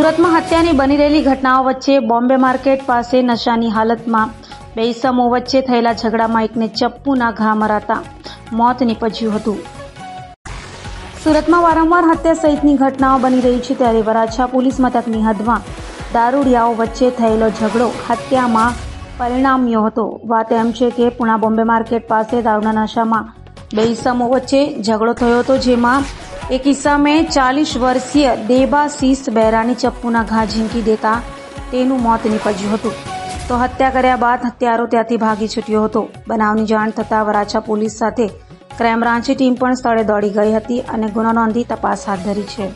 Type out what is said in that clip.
સુરતમાં હત્યાની બની રહેલી ઘટનાઓ વચ્ચે બોમ્બે માર્કેટ પાસે નશાની હાલતમાં બે ઇસમો વચ્ચે થયેલા ઝઘડામાં એકને ચપ્પુના ઘા મરાતા મોત નીપજ્યું હતું। સુરતમાં વારંવાર હત્યા સહિતની ઘટનાઓ બની રહી છે, ત્યારે વરાછા પોલીસ મથકની હદમાં દારૂડિયાઓ વચ્ચે થયેલો ઝઘડો હત્યામાં પરિણમ્યો હતો। વાત એમ છે કે પુણા બોમ્બે માર્કેટ પાસે દારૂના નશામાં બે ઇસમો વચ્ચે ઝઘડો થયો હતો, જેમાં એક ઇસમે 40 વર્ષીય દેબાશીષ બહેરાની ચપ્પુના ઘા ઝીંકી દેતા તેનું મોત નીપજ્યું હતું, તો હત્યા કર્યા બાદ હત્યારો ત્યાંથી ભાગી છૂટ્યો હતો। બનાવની જાણ થતાં વરાછા પોલીસ સાથે ક્રાઇમ બ્રાન્ચની ટીમ પણ સ્થળે દોડી ગઈ હતી અને ગુનો નોંધી તપાસ હાથ ધરી છે।